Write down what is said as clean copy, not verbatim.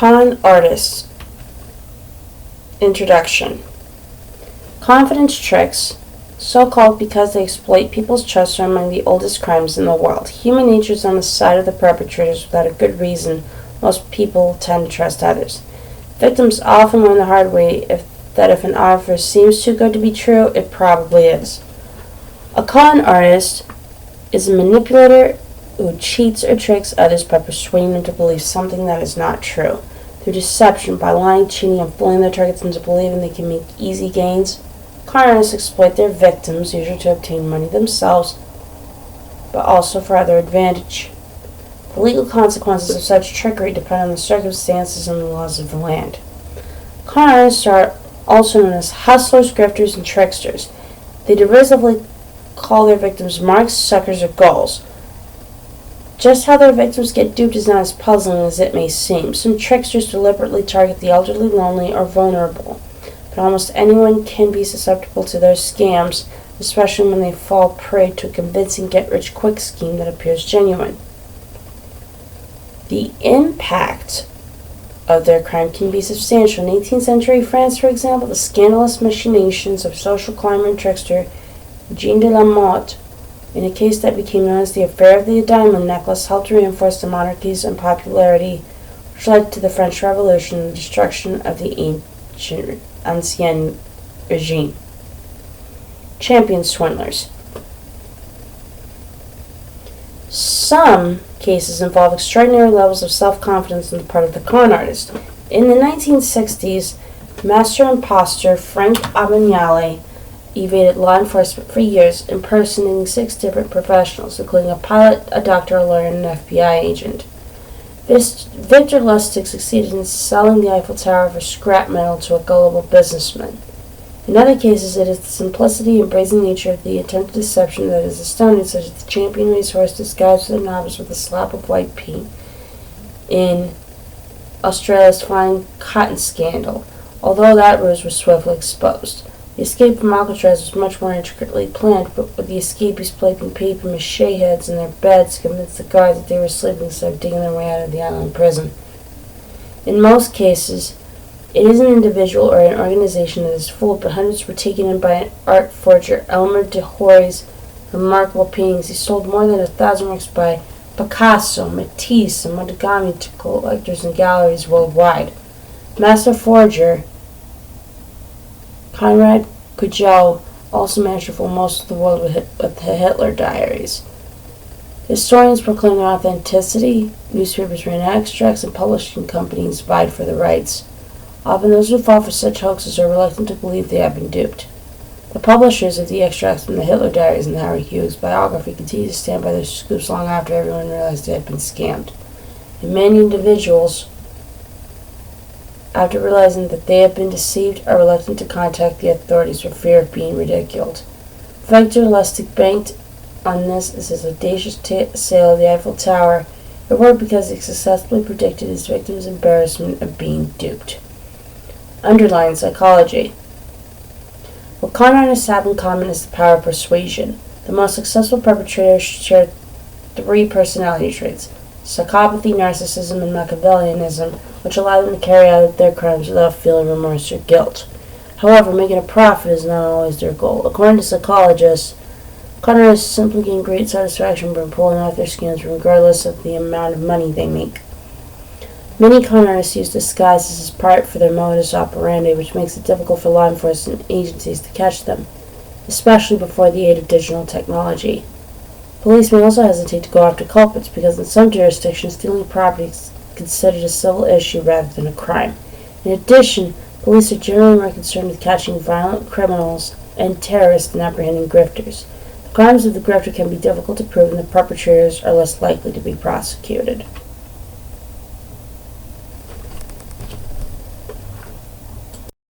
Con artists. Introduction. Confidence tricks, so called because they exploit people's trust, are among the oldest crimes in the world. Human nature is on the side of the perpetrators. Without a good reason, most people tend to trust others. Victims often learn the hard way that if an offer seems too good to be true, it probably is. A con artist is a manipulator who cheats or tricks others by persuading them to believe something that is not true. Through deception, by lying, cheating, and fooling their targets into believing they can make easy gains, con artists exploit their victims, usually to obtain money themselves, but also for other advantage. The legal consequences of such trickery depend on the circumstances and the laws of the land. Con artists are also known as hustlers, grifters, and tricksters. They derisively call their victims marks, suckers, or gulls. Just how their victims get duped is not as puzzling as it may seem. Some tricksters deliberately target the elderly, lonely, or vulnerable, but almost anyone can be susceptible to their scams, especially when they fall prey to a convincing get-rich-quick scheme that appears genuine. The impact of their crime can be substantial. In 18th century France, for example, the scandalous machinations of social climber and trickster Jean de la Motte, in a case that became known as the Affair of the Diamond Necklace, helped to reinforce the monarchy's unpopularity, which led to the French Revolution and the destruction of the Ancien regime. Champion swindlers. Some cases involve extraordinary levels of self-confidence on the part of the con artist. In the 1960s, master imposter Frank Abagnale evaded law enforcement for years, impersonating 6 different professionals, including a pilot, a doctor, a lawyer, and an FBI agent. Victor Lustig succeeded in selling the Eiffel Tower for scrap metal to a gullible businessman. In other cases, it is the simplicity and brazen nature of the attempted deception that is astounding, such as the champion racehorse disguised as a novice with a slap of white paint in Australia's flying cotton scandal, although that ruse was swiftly exposed. The escape from Alcatraz was much more intricately planned, but with the escapees placing paper mache heads in their beds to convince the guards that they were sleeping instead of digging their way out of the island prison. In most cases, it is an individual or an organization that is fooled, but hundreds were taken in by an art forger, Elmer de Hory's remarkable paintings. He sold more than 1,000 works by Picasso, Matisse, and Montegami to collectors and galleries worldwide. Master forger Konrad Kujau also managed to fool most of the world with the Hitler diaries. Historians proclaim their authenticity, newspapers ran extracts, and publishing companies vied for the rights. Often those who fall for such hoaxes are reluctant to believe they have been duped. The publishers of the extracts from the Hitler diaries and the Howard Hughes biography continue to stand by their scoops long after everyone realized they had been scammed. And many individuals, after realizing that they have been deceived, are reluctant to contact the authorities for fear of being ridiculed. Victor Lustig banked on this as his audacious sale of the Eiffel Tower. It worked because he successfully predicted his victims' embarrassment of being duped. Underlying psychology. What con artists have in common is the power of persuasion. The most successful perpetrators share 3 personality traits: psychopathy, narcissism, and Machiavellianism, which allow them to carry out their crimes without feeling remorse or guilt. However, making a profit is not always their goal. According to psychologists, con artists simply gain great satisfaction from pulling off their schemes regardless of the amount of money they make. Many con artists use disguises as part for their modus operandi, which makes it difficult for law enforcement agencies to catch them, especially before the aid of digital technology. Police may also hesitate to go after culprits because in some jurisdictions stealing property is considered a civil issue rather than a crime. In addition, police are generally more concerned with catching violent criminals and terrorists than apprehending grifters. The crimes of the grifter can be difficult to prove, and the perpetrators are less likely to be prosecuted.